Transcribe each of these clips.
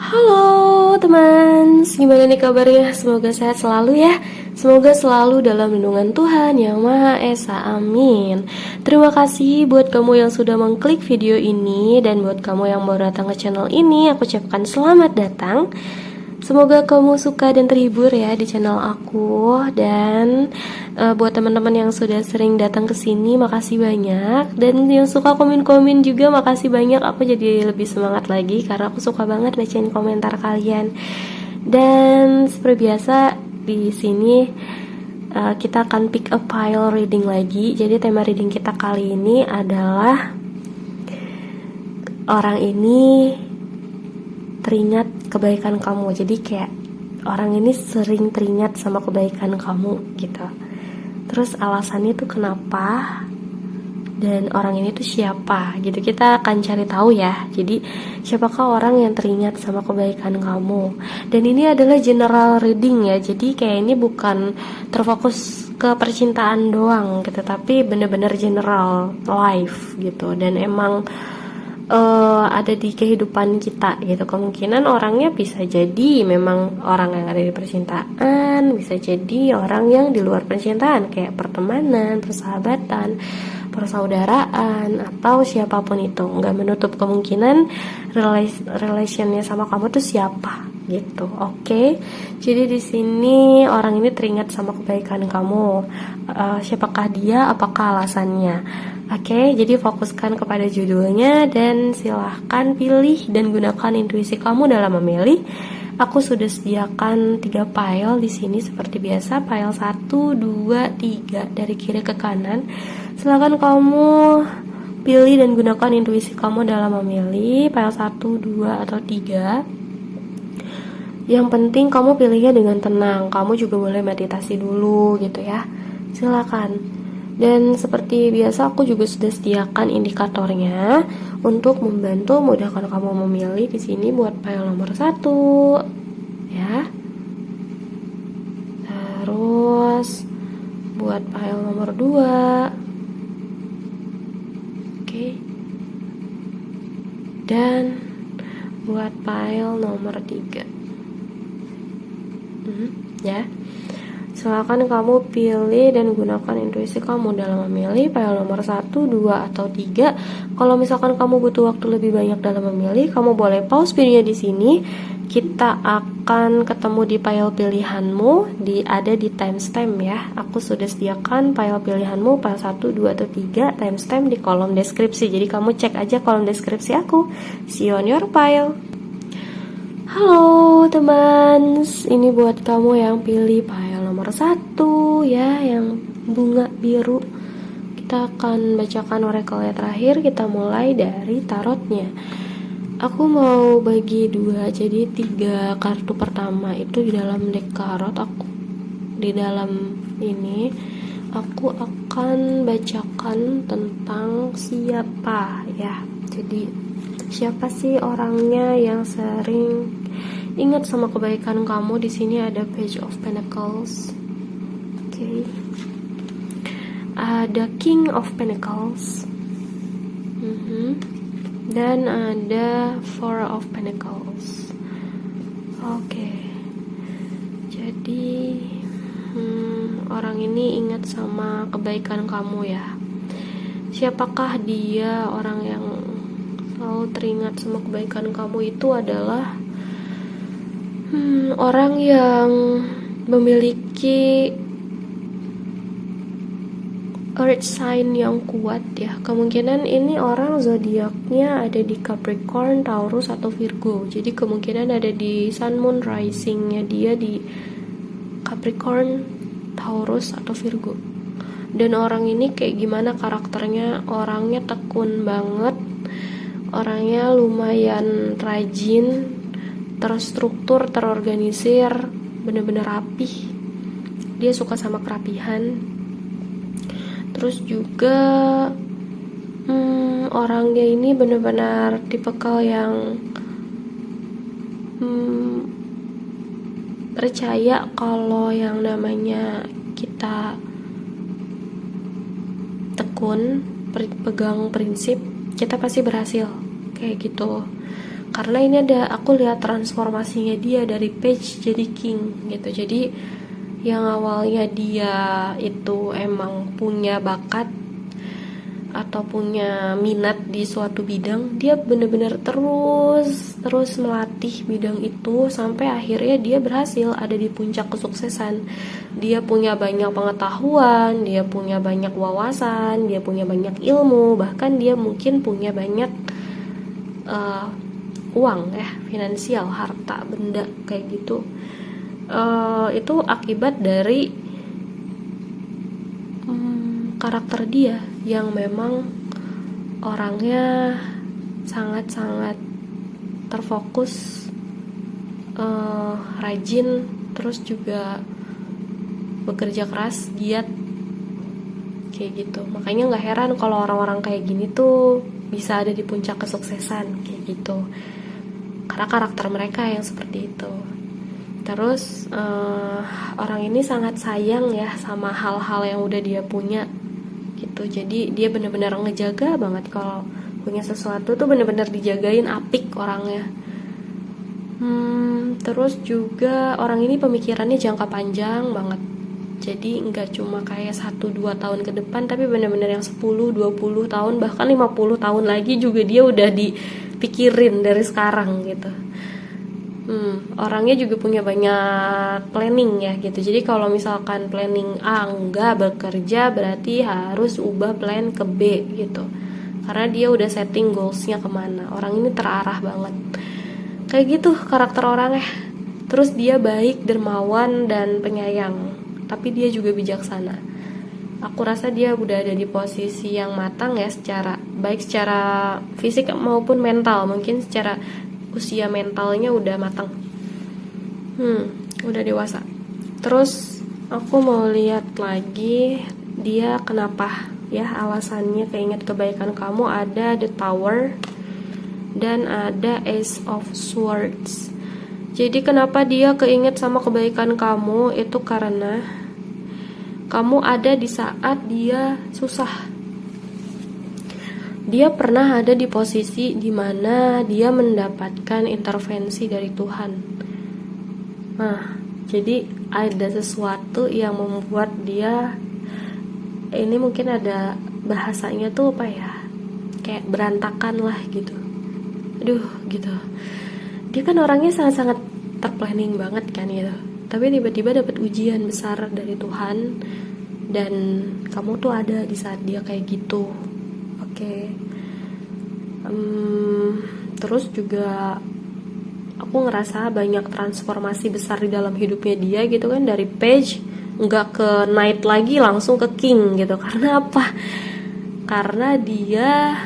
Halo teman, gimana nih kabarnya? Semoga sehat selalu ya. Semoga selalu dalam lindungan Tuhan Yang Maha Esa, amin. Terima kasih buat kamu yang sudah mengklik video ini. Dan buat kamu yang baru datang ke channel ini, aku ucapkan selamat datang. Semoga kamu suka dan terhibur ya di channel aku. Dan buat teman-teman yang sudah sering datang ke sini, makasih banyak. Dan yang suka komen-komen juga, makasih banyak. Aku jadi lebih semangat lagi karena aku suka banget bacain komentar kalian. Dan seperti biasa di sini kita akan pick a pile reading lagi. Jadi tema reading kita kali ini adalah orang ini teringat kebaikan kamu. Jadi kayak orang ini sering teringat sama kebaikan kamu gitu. Terus alasannya tuh kenapa, dan orang ini tuh siapa gitu. Kita akan cari tahu ya. Jadi siapakah orang yang teringat sama kebaikan kamu. Dan ini adalah general reading ya. Jadi kayak ini bukan terfokus ke percintaan doang gitu, tapi bener-bener general life gitu. Dan emang ada di kehidupan kita gitu. Kemungkinan orangnya bisa jadi memang orang yang ada di percintaan, bisa jadi orang yang di luar percintaan, kayak pertemanan, persahabatan, persaudaraan, atau siapapun itu. Nggak menutup kemungkinan relationnya sama kamu tuh siapa gitu. Oke. Jadi di sini orang ini teringat sama kebaikan kamu. Siapakah dia? Apakah alasannya? Oke, jadi fokuskan kepada judulnya dan silahkan pilih dan gunakan intuisi kamu dalam memilih. Aku sudah sediakan 3 file di sini seperti biasa, file 1, 2, 3 dari kiri ke kanan. Silahkan kamu pilih dan gunakan intuisi kamu dalam memilih file 1, 2, atau 3. Yang penting kamu pilihnya dengan tenang. Kamu juga boleh meditasi dulu gitu ya. Silakan. Dan seperti biasa aku juga sudah sediakan indikatornya untuk membantu mudahkan kamu memilih di sini buat file nomor 1 ya. Terus buat file nomor 2. Oke. Dan buat file nomor 3. Ya. Silakan kamu pilih dan gunakan intuisi kamu dalam memilih file nomor 1, 2, atau 3. Kalau misalkan kamu butuh waktu lebih banyak dalam memilih, kamu boleh pause videonya di sini. Kita akan ketemu di file pilihanmu, ada di timestamp ya. Aku sudah sediakan file pilihanmu, file 1, 2, atau 3, timestamp di kolom deskripsi. Jadi kamu cek aja kolom deskripsi aku. See you on your file. Halo teman, ini buat kamu yang pilih file nomor 1 ya, yang bunga biru. Kita akan bacakan oracle terakhir. Kita mulai dari tarotnya. Aku mau bagi 2, jadi 3 kartu pertama itu di dalam deck tarot aku. Di dalam ini aku akan bacakan tentang siapa ya. Jadi siapa sih orangnya yang sering ingat sama kebaikan kamu. Di sini ada Page of Pentacles. Oke. Ada King of Pentacles. Dan ada Four of Pentacles. Oke. Jadi orang ini ingat sama kebaikan kamu ya. Siapakah dia? Orang yang selalu teringat sama kebaikan kamu itu adalah orang yang memiliki earth sign yang kuat ya. Kemungkinan ini orang zodiaknya ada di Capricorn, Taurus, atau Virgo. Jadi kemungkinan ada di Sun, Moon, Risingnya dia di Capricorn, Taurus, atau Virgo. Dan orang ini kayak gimana karakternya? Orangnya tekun banget, orangnya lumayan rajin, terstruktur, terorganisir, bener-bener rapih. Dia suka sama kerapihan. Terus juga orangnya ini bener-bener tipikal yang percaya kalau yang namanya kita tekun, pegang prinsip, kita pasti berhasil kayak gitu. karena ini aku lihat transformasinya dia dari page jadi king gitu. Jadi yang awalnya dia itu emang punya bakat atau punya minat di suatu bidang, dia benar-benar terus melatih bidang itu sampai akhirnya dia berhasil ada di puncak kesuksesan. Dia punya banyak pengetahuan, dia punya banyak wawasan, dia punya banyak ilmu, bahkan dia mungkin punya banyak uang ya, finansial, harta, benda kayak gitu. Itu akibat dari karakter dia yang memang orangnya sangat-sangat terfokus, rajin, terus juga bekerja keras, giat kayak gitu. Makanya nggak heran kalau orang-orang kayak gini tuh bisa ada di puncak kesuksesan kayak gitu, karena karakter mereka yang seperti itu. Terus orang ini sangat sayang ya sama hal-hal yang udah dia punya gitu. Jadi dia benar-benar ngejaga banget kalau punya sesuatu tuh, benar-benar dijagain apik orangnya. Terus juga orang ini pemikirannya jangka panjang banget. Jadi nggak cuma kayak 1-2 tahun ke depan, tapi benar-benar yang 10-20 tahun, bahkan 50 tahun lagi juga dia udah dipikirin dari sekarang gitu. Orangnya juga punya banyak planning ya gitu. Jadi kalau misalkan planning A enggak bekerja, berarti harus ubah plan ke B gitu, karena dia udah setting goalsnya kemana. Orang ini terarah banget kayak gitu karakter orangnya. Terus dia baik, dermawan, dan penyayang, tapi dia juga bijaksana. Aku rasa dia udah ada di posisi yang matang ya, baik secara fisik maupun mental. Mungkin secara usia mentalnya udah matang, udah dewasa. Terus aku mau lihat lagi dia kenapa ya alasannya keinget kebaikan kamu. Ada the Tower dan ada Ace of Swords. Jadi kenapa dia keinget sama kebaikan kamu itu karena kamu ada di saat dia susah. Dia pernah ada di posisi dimana dia mendapatkan intervensi dari Tuhan. Nah, jadi ada sesuatu yang membuat dia, ini mungkin ada bahasanya tuh apa ya, kayak berantakan lah gitu. Aduh gitu. Dia kan orangnya sangat-sangat terplanning banget kan gitu. Tapi tiba-tiba dapat ujian besar dari Tuhan, dan kamu tuh ada di saat dia kayak gitu. Oke. Terus juga aku ngerasa banyak transformasi besar di dalam hidupnya dia gitu kan, dari page nggak ke knight lagi, langsung ke king gitu. Karena apa? Karena dia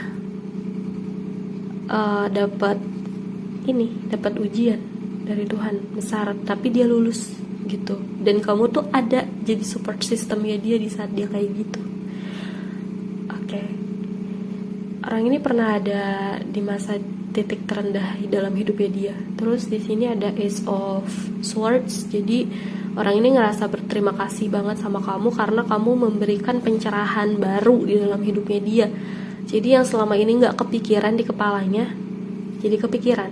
dapat ujian dari Tuhan besar, tapi dia lulus gitu. Dan kamu tuh ada jadi support systemnya dia di saat dia kayak gitu. Oke. Orang ini pernah ada di masa titik terendah di dalam hidupnya dia. Terus di sini ada Ace of Swords. Jadi orang ini ngerasa berterima kasih banget sama kamu karena kamu memberikan pencerahan baru di dalam hidupnya dia. Jadi yang selama ini nggak kepikiran di kepalanya, jadi kepikiran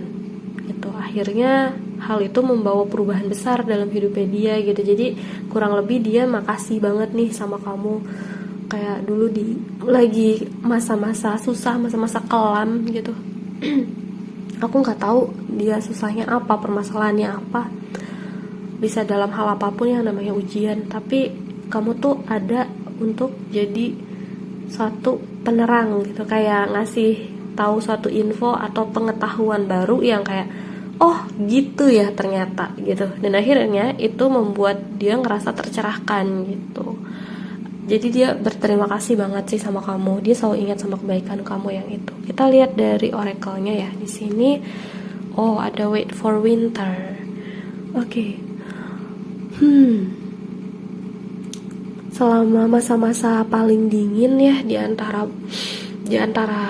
gitu. Akhirnya hal itu membawa perubahan besar dalam hidupnya dia gitu. Jadi kurang lebih dia makasih banget nih sama kamu. Kayak dulu lagi masa-masa susah, masa-masa kelam gitu. Aku nggak tahu dia susahnya apa, permasalahannya apa. Bisa dalam hal apapun yang namanya ujian, tapi kamu tuh ada untuk jadi suatu penerang gitu, kayak ngasih tahu suatu info atau pengetahuan baru yang kayak oh gitu ya ternyata gitu. Dan akhirnya itu membuat dia ngerasa tercerahkan gitu. Jadi dia berterima kasih banget sih sama kamu. Dia selalu ingat sama kebaikan kamu yang itu. Kita lihat dari oracle-nya ya. Di sini ada wait for winter. Oke. Selama masa-masa paling dingin ya di antara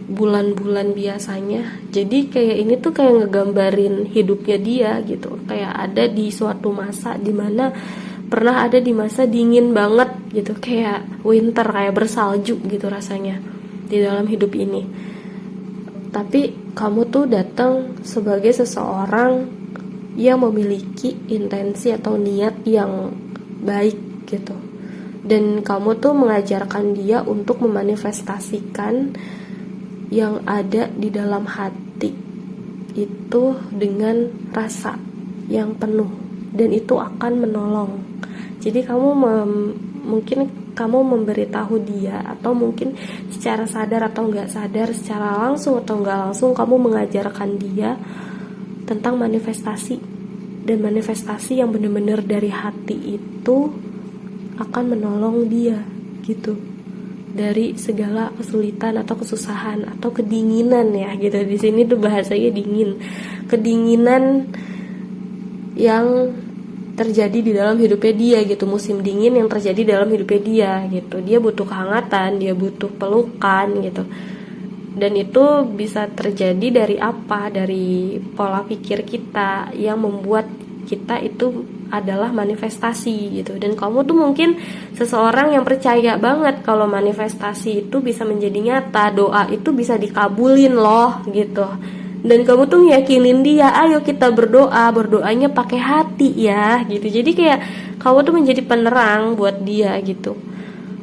bulan-bulan biasanya. Jadi kayak ini tuh kayak ngegambarin hidupnya dia gitu. Kayak ada di suatu masa dimana pernah ada di masa dingin banget gitu, kayak winter, kayak bersalju gitu rasanya di dalam hidup ini. Tapi kamu tuh datang sebagai seseorang yang memiliki intensi atau niat yang baik gitu. Dan kamu tuh mengajarkan dia untuk memanifestasikan yang ada di dalam hati itu dengan rasa yang penuh, dan itu akan menolong. Jadi kamu mungkin kamu memberitahu dia, atau mungkin secara sadar atau nggak sadar, secara langsung atau nggak langsung kamu mengajarkan dia tentang manifestasi. Dan manifestasi yang benar-benar dari hati itu akan menolong dia gitu dari segala kesulitan atau kesusahan atau kedinginan ya gitu. Di sini tuh bahasanya dingin, kedinginan yang terjadi di dalam hidupnya dia gitu, musim dingin yang terjadi dalam hidupnya dia gitu. Dia butuh kehangatan, dia butuh pelukan gitu. Dan itu bisa terjadi dari apa? Dari pola pikir kita yang membuat kita itu adalah manifestasi gitu. Dan kamu tuh mungkin seseorang yang percaya banget kalau manifestasi itu bisa menjadi nyata, doa itu bisa dikabulin loh gitu. Dan kamu tuh yakinin dia, ayo kita berdoa, berdoanya pakai hati ya gitu. Jadi kayak kamu tuh menjadi penerang buat dia gitu.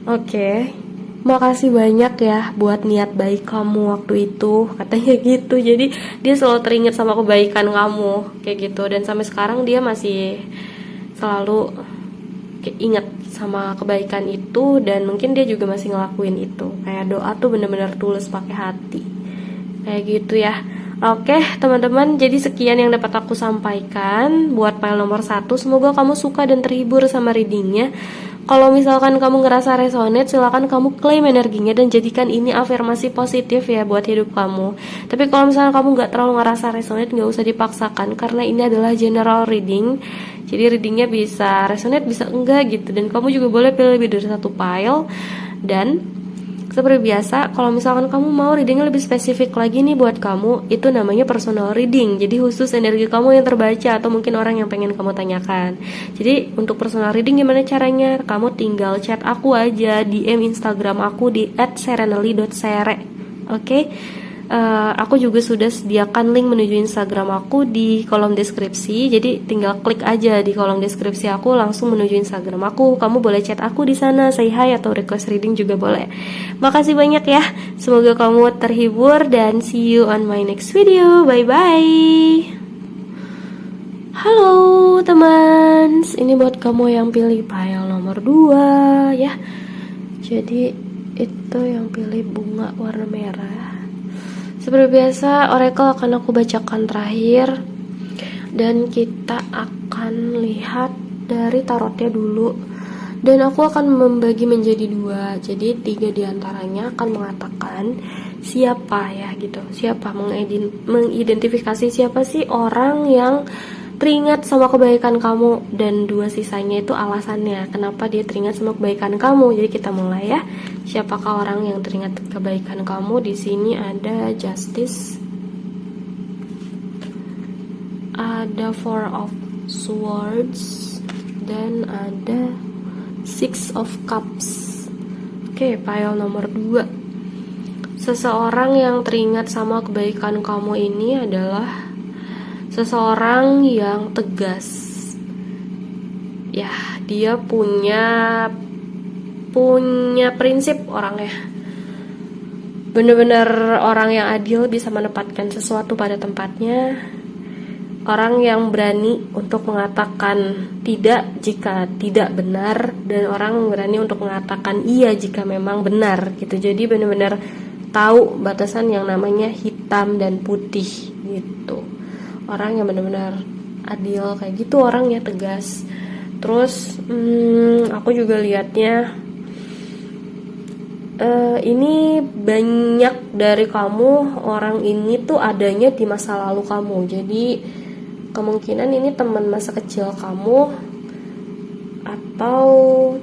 Oke. Makasih banyak ya buat niat baik kamu waktu itu, katanya gitu. Jadi dia selalu teringat sama kebaikan kamu kayak gitu. Dan sampai sekarang dia masih selalu ingat sama kebaikan itu, dan mungkin dia juga masih ngelakuin itu. Kayak doa tuh bener-bener tulus pakai hati kayak gitu ya. Oke teman-teman, jadi sekian yang dapat aku sampaikan buat file nomor 1. Semoga kamu suka dan terhibur sama readingnya. Kalau misalkan kamu ngerasa resonate, silakan kamu klaim energinya dan jadikan ini afirmasi positif ya buat hidup kamu. Tapi kalau misalkan kamu nggak terlalu ngerasa resonate, nggak usah dipaksakan, karena ini adalah general reading. Jadi readingnya bisa resonate, bisa enggak gitu. Dan kamu juga boleh pilih lebih dari satu file. Dan seperti biasa, kalau misalkan kamu mau readingnya lebih spesifik lagi nih buat kamu, itu namanya personal reading. Jadi khusus energi kamu yang terbaca, atau mungkin orang yang pengen kamu tanyakan. Jadi untuk personal reading gimana caranya? Kamu tinggal chat aku aja, DM Instagram aku di @serenely.sere. Oke? Aku juga sudah sediakan link menuju Instagram aku di kolom deskripsi. Jadi tinggal klik aja di kolom deskripsi aku, langsung menuju Instagram aku. Kamu boleh chat aku di sana, say hi atau request reading juga boleh. Makasih banyak ya. Semoga kamu terhibur dan see you on my next video. Bye bye. Halo teman, ini buat kamu yang pilih file nomor 2 ya. Jadi itu yang pilih bunga warna merah. Seperti biasa, oracle akan aku bacakan terakhir, dan kita akan lihat dari tarotnya dulu. Dan aku akan membagi menjadi 2. Jadi 3 diantaranya akan mengatakan siapa ya gitu, siapa, mengidentifikasi siapa sih orang yang teringat sama kebaikan kamu, dan 2 sisanya itu alasannya kenapa dia teringat sama kebaikan kamu. Jadi kita mulai ya. Siapakah orang yang teringat kebaikan kamu? Di sini ada Justice, ada Four of Swords, dan ada Six of Cups. Oke, pile nomor 2. Seseorang yang teringat sama kebaikan kamu ini adalah seseorang yang tegas. Ya, dia punya prinsip orangnya. Bener-bener orang yang adil, bisa menempatkan sesuatu pada tempatnya. Orang yang berani untuk mengatakan tidak jika tidak benar, dan orang yang berani untuk mengatakan iya jika memang benar gitu. Jadi bener-bener tahu batasan yang namanya hitam dan putih gitu. Orang yang benar-benar adil kayak gitu, orangnya tegas. Terus aku juga lihatnya ini banyak dari kamu, orang ini tuh adanya di masa lalu kamu. Jadi kemungkinan ini teman masa kecil kamu, atau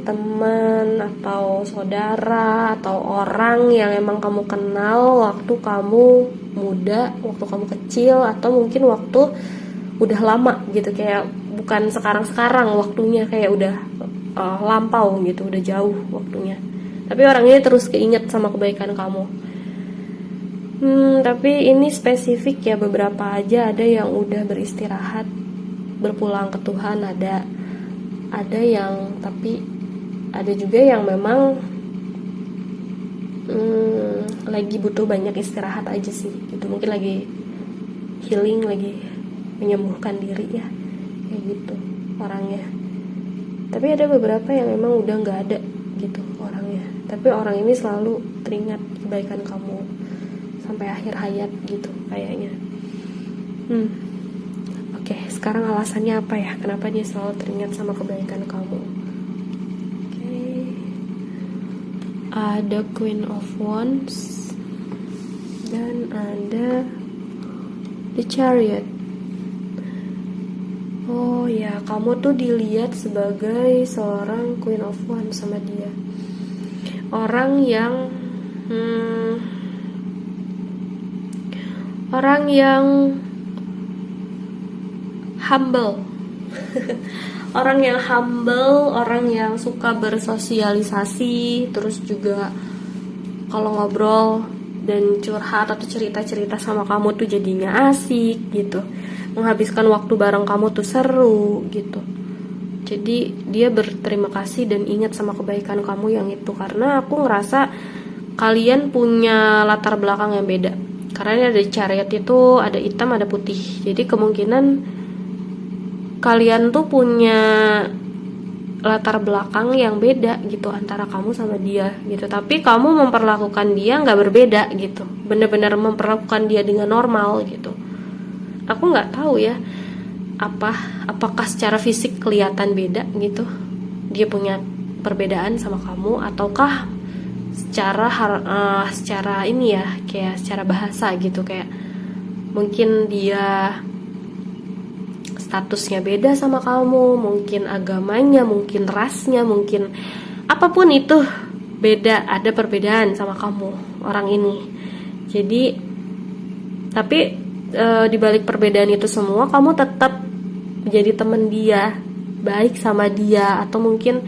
teman, atau saudara, atau orang yang emang kamu kenal waktu kamu muda, waktu kamu kecil, atau mungkin waktu udah lama gitu, kayak bukan sekarang waktunya, kayak udah lampau gitu, udah jauh waktunya. Tapi orang ini terus keinget sama kebaikan kamu. Tapi ini spesifik ya, beberapa aja ada yang udah beristirahat, berpulang ke Tuhan, ada yang, tapi ada juga yang memang lagi butuh banyak istirahat aja sih gitu, mungkin lagi healing, lagi menyembuhkan diri ya, kayak gitu orangnya. Tapi ada beberapa yang memang udah nggak ada gitu orangnya, tapi orang ini selalu teringat kebaikan kamu sampai akhir hayat gitu kayaknya. Oke, sekarang alasannya apa ya, kenapa dia selalu teringat sama kebaikan kamu? Oke, ada Queen of Wands dan ada The Chariot. Oh ya, kamu tuh dilihat sebagai seorang Queen of Wands sama dia. Orang yang humble. Orang yang humble, orang yang suka bersosialisasi, terus juga kalau ngobrol dan curhat atau cerita-cerita sama kamu tuh jadinya asik gitu. Menghabiskan waktu bareng kamu tuh seru gitu. Jadi dia berterima kasih dan ingat sama kebaikan kamu yang itu, karena aku ngerasa kalian punya latar belakang yang beda. Karena ada Chariot itu ada hitam ada putih. Jadi kemungkinan kalian tuh punya latar belakang yang beda gitu antara kamu sama dia gitu. Tapi kamu memperlakukan dia nggak berbeda gitu. Bener-bener memperlakukan dia dengan normal gitu. Aku nggak tahu ya apakah secara fisik kelihatan beda gitu, dia punya perbedaan sama kamu, ataukah secara ini ya, kayak secara bahasa gitu, kayak mungkin dia statusnya beda sama kamu, mungkin agamanya, mungkin rasnya, mungkin apapun itu beda, ada perbedaan sama kamu orang ini. Jadi tapi di balik perbedaan itu semua kamu tetap jadi teman dia, baik sama dia, atau mungkin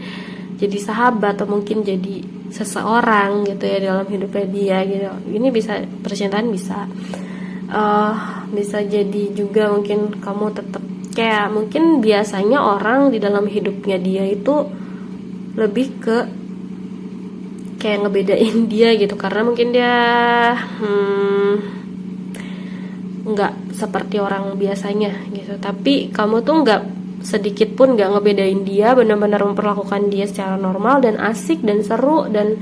jadi sahabat, atau mungkin jadi seseorang gitu ya dalam hidupnya dia gitu. Ini bisa percintaan, bisa jadi juga mungkin kamu tetap kayak, mungkin biasanya orang di dalam hidupnya dia itu lebih ke kayak ngebedain dia gitu, karena mungkin dia nggak seperti orang biasanya gitu. Tapi kamu tuh nggak sedikit pun nggak ngebedain dia, benar-benar memperlakukan dia secara normal dan asik dan seru, dan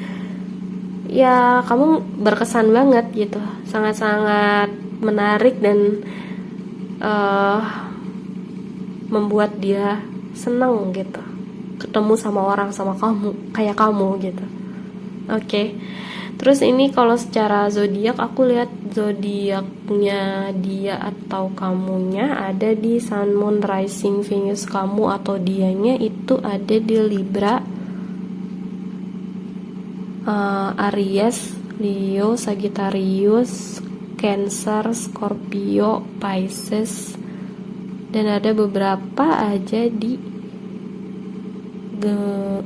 ya kamu berkesan banget gitu, sangat-sangat menarik dan membuat dia seneng gitu ketemu sama orang sama kamu kayak kamu gitu. Oke. Terus ini kalau secara zodiak, aku lihat zodiaknya dia atau kamunya ada di Sun, Moon, Rising, Venus kamu atau dianya itu ada di Libra, Aries, Leo, Sagittarius, Cancer, Scorpio, Pisces, dan ada beberapa aja di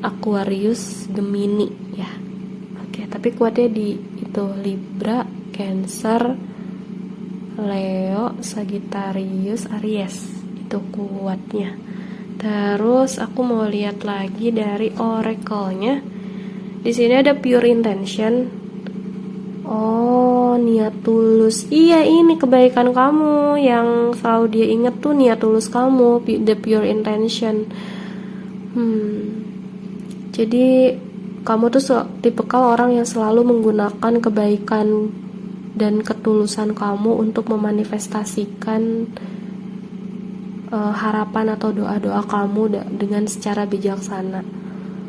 Aquarius, Gemini ya. Tapi kuatnya di itu Libra, Cancer, Leo, Sagittarius, Aries, itu kuatnya. Terus aku mau lihat lagi dari oracle-nya. Di sini ada pure intention. Oh, niat tulus. Iya, ini kebaikan kamu yang selalu dia ingat tuh, niat tulus kamu, the pure intention. Jadi kamu tuh tipikal orang yang selalu menggunakan kebaikan dan ketulusan kamu untuk memanifestasikan harapan atau doa-doa kamu dengan secara bijaksana.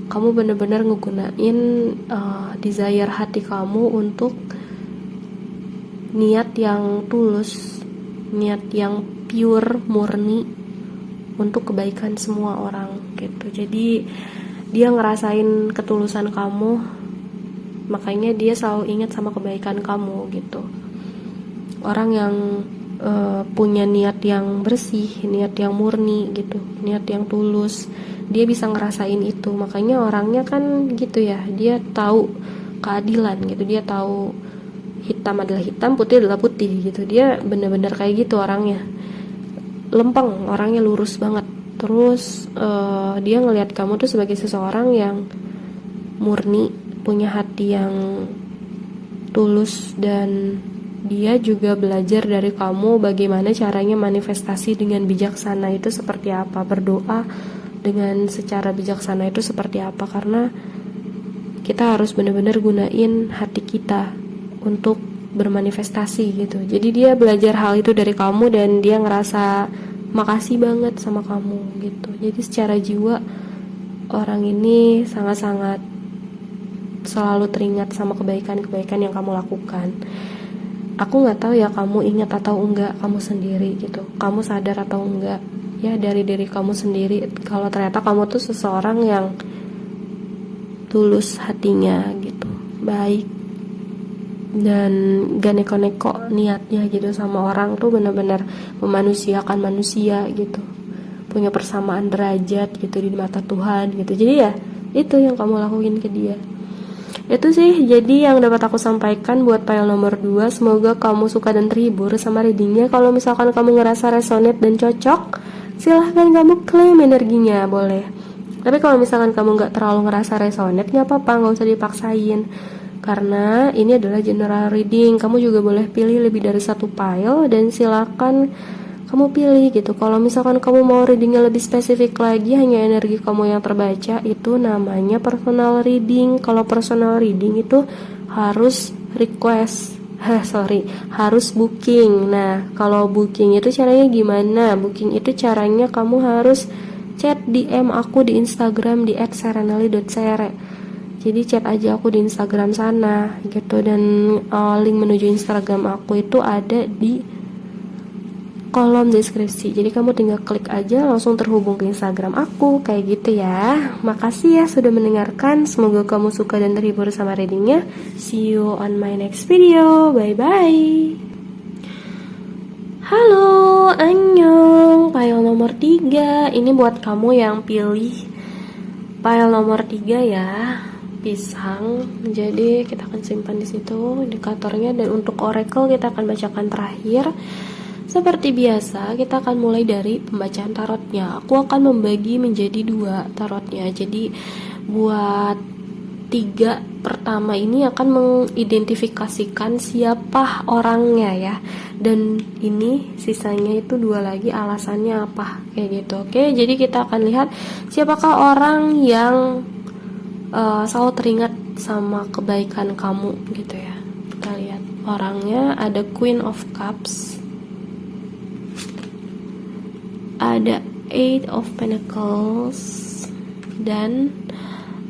Kamu benar-benar ngegunain desire hati kamu untuk niat yang tulus, niat yang pure, murni untuk kebaikan semua orang gitu. Jadi dia ngerasain ketulusan kamu, makanya dia selalu ingat sama kebaikan kamu gitu. Orang yang punya niat yang bersih, niat yang murni gitu, niat yang tulus, dia bisa ngerasain itu. Makanya orangnya kan gitu ya, dia tahu keadilan gitu, dia tahu hitam adalah hitam, putih adalah putih gitu. Dia bener-bener kayak gitu orangnya, lempeng, orangnya lurus banget. Terus dia ngelihat kamu tuh sebagai seseorang yang murni, punya hati yang tulus, dan dia juga belajar dari kamu bagaimana caranya manifestasi dengan bijaksana itu seperti apa, berdoa dengan secara bijaksana itu seperti apa, karena kita harus benar-benar gunain hati kita untuk bermanifestasi gitu. Jadi dia belajar hal itu dari kamu dan dia ngerasa makasih banget sama kamu gitu. Jadi secara jiwa orang ini sangat-sangat selalu teringat sama kebaikan-kebaikan yang kamu lakukan. Aku nggak tahu ya kamu ingat atau enggak kamu sendiri gitu, kamu sadar atau enggak ya dari diri kamu sendiri kalau ternyata kamu tuh seseorang yang tulus hatinya gitu, baik, dan gak neko-neko niatnya gitu sama orang, tuh benar-benar memanusiakan manusia gitu, punya persamaan derajat gitu di mata Tuhan gitu. Jadi ya itu yang kamu lakuin ke dia. Itu sih jadi yang dapat aku sampaikan buat file nomor 2. Semoga kamu suka dan terhibur sama readingnya. Kalau misalkan kamu ngerasa resonate dan cocok, silahkan kamu klaim energinya, boleh. Tapi kalau misalkan kamu gak terlalu ngerasa resonate, gak apa-apa, gak usah dipaksain, karena ini adalah general reading. Kamu juga boleh pilih lebih dari satu file, dan silakan kamu pilih gitu. Kalau misalkan kamu mau readingnya lebih spesifik lagi, hanya energi kamu yang terbaca, itu namanya personal reading. Kalau personal reading itu harus request, harus booking. Nah, kalau booking itu caranya gimana? Booking itu caranya kamu harus chat DM aku di Instagram di @serenali.cr. Jadi chat aja aku di Instagram sana gitu, dan link menuju Instagram aku itu ada di kolom deskripsi. Jadi kamu tinggal klik aja langsung terhubung ke Instagram aku, kayak gitu ya. Makasih ya sudah mendengarkan. Semoga kamu suka dan terhibur sama readingnya. See you on my next video. Bye bye. Halo, annyeong. File nomor 3. Ini buat kamu yang pilih file nomor 3 ya. Pisang. Jadi kita akan simpan di situ indikatornya, dan untuk oracle kita akan bacakan terakhir. Seperti biasa, kita akan mulai dari pembacaan tarotnya. Aku akan membagi menjadi 2 tarotnya. Jadi buat 3 pertama ini akan mengidentifikasikan siapa orangnya ya. Dan ini sisanya itu 2 lagi alasannya apa, kayak gitu. Oke, jadi kita akan lihat siapakah orang yang selalu teringat sama kebaikan kamu gitu ya. Kita lihat orangnya. Ada Queen of Cups, ada 8 of Pentacles, dan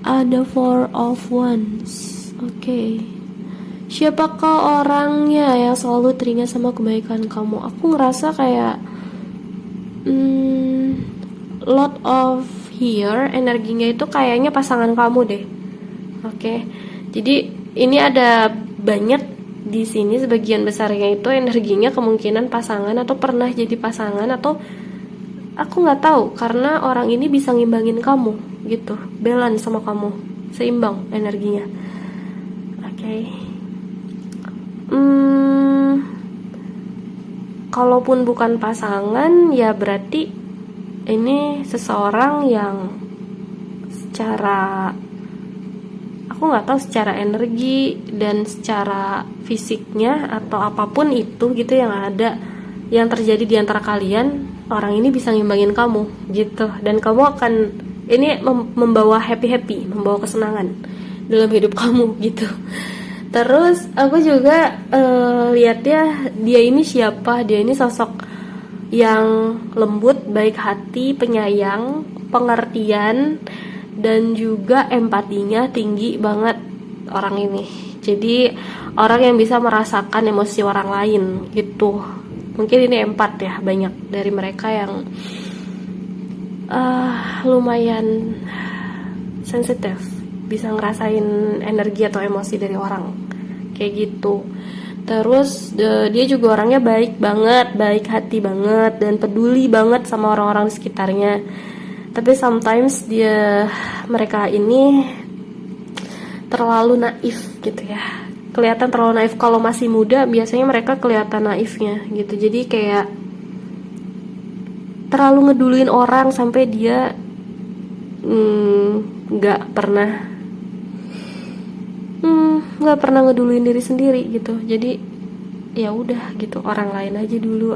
ada 4 of Wands. Oke. Siapakah orangnya yang selalu teringat sama kebaikan kamu? Aku ngerasa kayak lot of here, energinya itu kayaknya pasangan kamu deh. Oke. Jadi ini ada banyak di sini, sebagian besarnya itu energinya kemungkinan pasangan atau pernah jadi pasangan, atau aku nggak tahu, karena orang ini bisa ngimbangin kamu gitu, balance sama kamu, seimbang energinya. Oke. Kalaupun bukan pasangan, ya berarti ini seseorang yang secara, aku nggak tahu, secara energi dan secara fisiknya atau apapun itu gitu yang ada, yang terjadi di antara kalian, orang ini bisa ngimbangin kamu gitu, dan kamu akan ini membawa happy, membawa kesenangan dalam hidup kamu gitu. Terus aku juga lihat dia ini siapa? Dia ini sosok yang lembut, baik hati, penyayang, pengertian, dan juga empatinya tinggi banget orang ini. Jadi orang yang bisa merasakan emosi orang lain gitu. Mungkin ini empat ya, banyak dari mereka yang lumayan sensitif, bisa ngerasain energi atau emosi dari orang kayak gitu. Terus dia juga orangnya baik banget, baik hati banget, dan peduli banget sama orang-orang di sekitarnya. Tapi sometimes mereka ini terlalu naif gitu ya, kelihatan terlalu naif. Kalau masih muda biasanya mereka kelihatan naifnya gitu. Jadi kayak terlalu ngeduluin orang sampai dia nggak pernah ngeduluin diri sendiri gitu. Jadi ya udah gitu, orang lain aja dulu,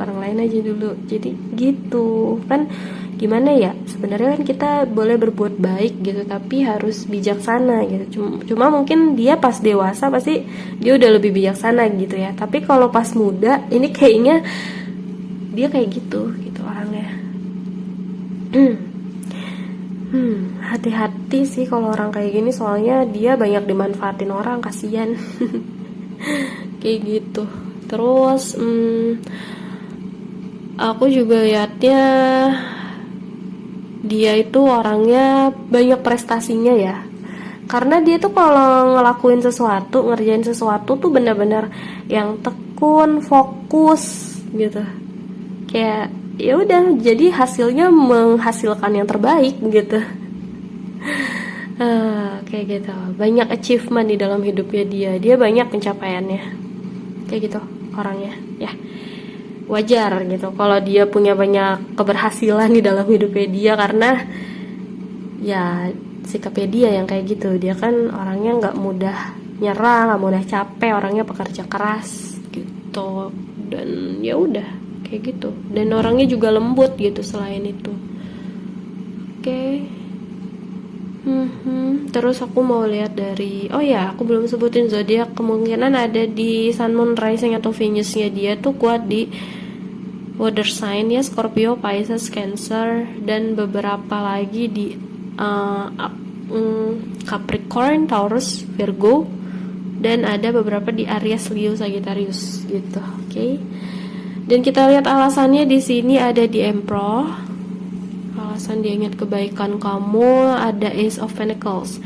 jadi gitu kan. Gimana ya, sebenarnya kan kita boleh berbuat baik gitu, tapi harus bijaksana gitu. Cuma mungkin dia pas dewasa pasti dia udah lebih bijaksana gitu ya, tapi kalau pas muda ini kayaknya dia kayak gitu orangnya. Hati-hati sih kalau orang kayak gini, soalnya dia banyak dimanfaatin orang, kasihan. Kayak gitu. Terus aku juga lihatnya dia itu orangnya banyak prestasinya ya, karena dia tuh kalau ngerjain sesuatu tuh benar-benar yang tekun, fokus gitu. Kayak ya udah, jadi hasilnya menghasilkan yang terbaik gitu. Kayak gitu, banyak achievement di dalam hidupnya dia banyak pencapaiannya, kayak gitu orangnya ya. Wajar gitu kalau dia punya banyak keberhasilan di dalam hidupnya dia, karena ya sikapnya dia yang kayak gitu. Dia kan orangnya nggak mudah nyerah, nggak mudah capek, orangnya pekerja keras gitu. Dan ya udah kayak gitu, dan orangnya juga lembut gitu selain itu. Oke. Terus aku mau lihat dari, oh ya aku belum sebutin zodiak, kemungkinan ada di Sun, Moon, Rising atau Venusnya dia tuh kuat di water sign ya, Scorpio, Pisces, Cancer, dan beberapa lagi di Capricorn, Taurus, Virgo, dan ada beberapa di Aries, Leo, Sagittarius gitu. Oke. Dan kita lihat alasannya di sini ada di Emperor. Alasan dia ingat kebaikan kamu ada Ace of Pentacles.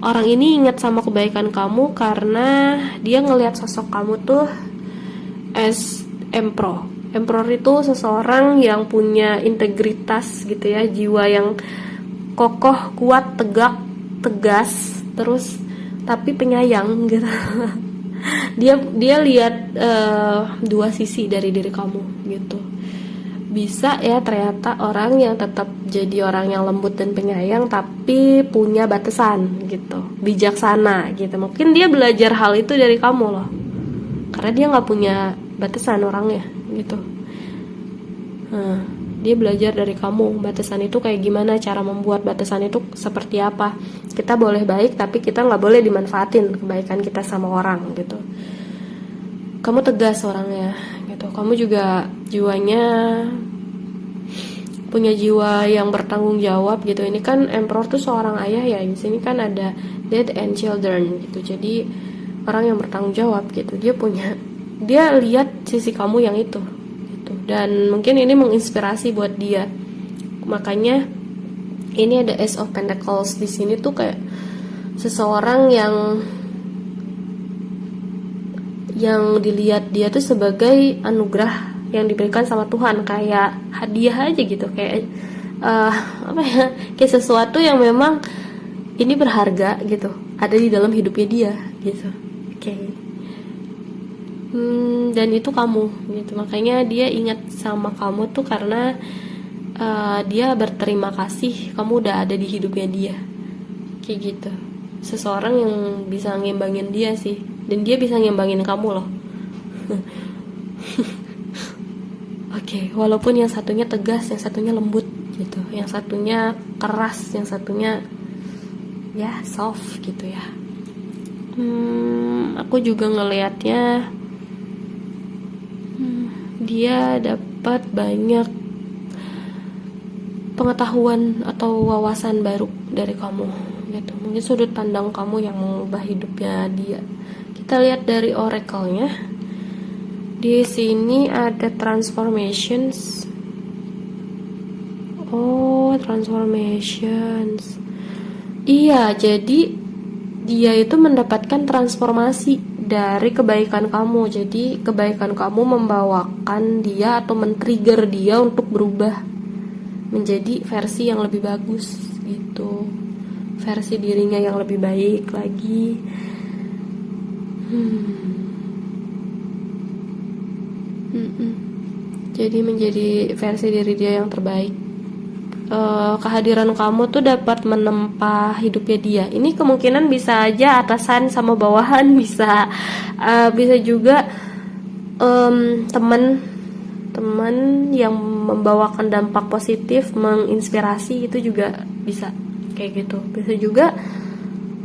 Orang ini ingat sama kebaikan kamu karena dia ngelihat sosok kamu tuh as Emperor. Emperor itu seseorang yang punya integritas gitu ya, jiwa yang kokoh, kuat, tegak, tegas, terus tapi penyayang gitu. Dia lihat dua sisi dari diri kamu gitu. Bisa ya ternyata orang yang tetap jadi orang yang lembut dan penyayang tapi punya batasan gitu, bijaksana gitu. Mungkin dia belajar hal itu dari kamu loh, karena dia nggak punya batasan orangnya gitu. Dia belajar dari kamu batasan itu kayak gimana, cara membuat batasan itu seperti apa. Kita boleh baik tapi kita nggak boleh dimanfaatin kebaikan kita sama orang gitu. Kamu tegas orangnya gitu. Kamu juga jiwanya punya jiwa yang bertanggung jawab gitu. Ini kan Emperor tuh seorang ayah ya. Di sini kan ada Dad and Children gitu. Jadi orang yang bertanggung jawab gitu. Dia lihat sisi kamu yang itu gitu. Dan mungkin ini menginspirasi buat dia. Makanya ini ada Ace of Pentacles di sini tuh kayak seseorang yang dilihat dia tuh sebagai anugerah yang diberikan sama Tuhan, kayak hadiah aja gitu, kayak kayak sesuatu yang memang ini berharga gitu, ada di dalam hidupnya dia gitu. Oke. Dan itu kamu gitu, makanya dia ingat sama kamu tuh karena dia berterima kasih kamu udah ada di hidupnya dia, kayak gitu. Seseorang yang bisa ngembangin dia sih, dan dia bisa ngembangin kamu loh. Oke, walaupun yang satunya tegas, yang satunya lembut gitu, yang satunya keras, yang satunya ya soft gitu ya. Aku juga ngelihatnya dia dapat banyak pengetahuan atau wawasan baru dari kamu gitu. Mungkin sudut pandang kamu yang mengubah hidupnya dia. Kita lihat dari oracle-nya. Di sini ada transformations. Oh, transformations. Iya, jadi dia itu mendapatkan transformasi dari kebaikan kamu. Jadi kebaikan kamu membawakan dia atau men-trigger dia untuk berubah menjadi versi yang lebih bagus gitu. Versi dirinya yang lebih baik lagi. Jadi menjadi versi diri dia yang terbaik. Kehadiran kamu tuh dapat menempa hidupnya dia. Ini kemungkinan bisa aja atasan sama bawahan, bisa juga teman yang membawakan dampak positif, menginspirasi, itu juga bisa kayak gitu. Bisa juga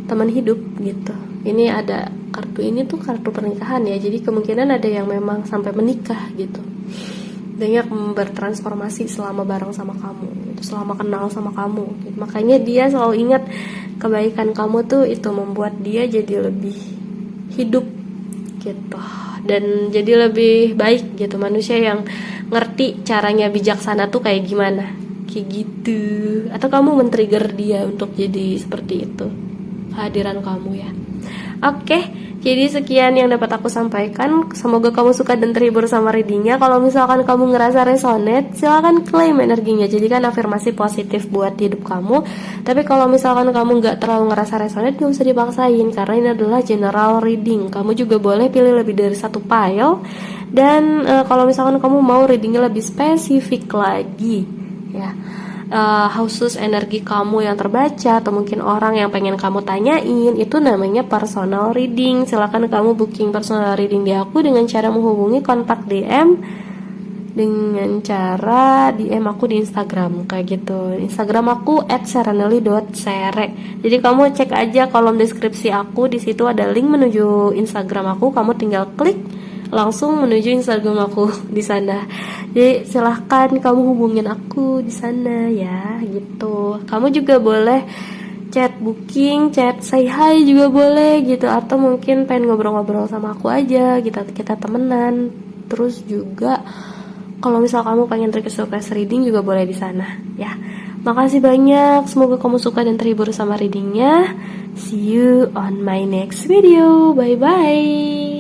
teman hidup gitu. Ini ada kartu ini tuh kartu pernikahan ya. Jadi kemungkinan ada yang memang sampai menikah gitu. Banyak bertransformasi selama bareng sama kamu gitu, selama kenal sama kamu gitu. Makanya dia selalu ingat kebaikan kamu tuh, itu membuat dia jadi lebih hidup gitu, dan jadi lebih baik gitu, manusia yang ngerti caranya bijaksana tuh kayak gimana, kayak gitu. Atau kamu men-trigger dia untuk jadi seperti itu, kehadiran kamu ya. Oke, jadi sekian yang dapat aku sampaikan. Semoga kamu suka dan terhibur sama readingnya. Kalau misalkan kamu ngerasa resonate, silahkan klaim energinya. Jadikan afirmasi positif buat hidup kamu. Tapi kalau misalkan kamu nggak terlalu ngerasa resonate, gak usah dipaksain, karena ini adalah general reading. Kamu juga boleh pilih lebih dari satu file. Dan kalau misalkan kamu mau readingnya lebih spesifik lagi, ya, khusus energi kamu yang terbaca, atau mungkin orang yang pengen kamu tanyain, itu namanya personal reading. Silakan kamu booking personal reading di aku dengan cara menghubungi kontak DM, dengan cara DM aku di Instagram kayak gitu. Instagram aku @serenely.sere. Jadi kamu cek aja kolom deskripsi aku, di situ ada link menuju Instagram aku. Kamu tinggal klik langsung menuju Instagram aku di sana. Jadi silahkan kamu hubungin aku di sana ya, gitu. Kamu juga boleh chat booking, chat say hi juga boleh gitu, atau mungkin pengen ngobrol-ngobrol sama aku aja, kita temenan. Terus juga kalau misal kamu pengen request reading juga boleh di sana ya. Makasih banyak, semoga kamu suka dan terhibur sama readingnya. See you on my next video. Bye bye.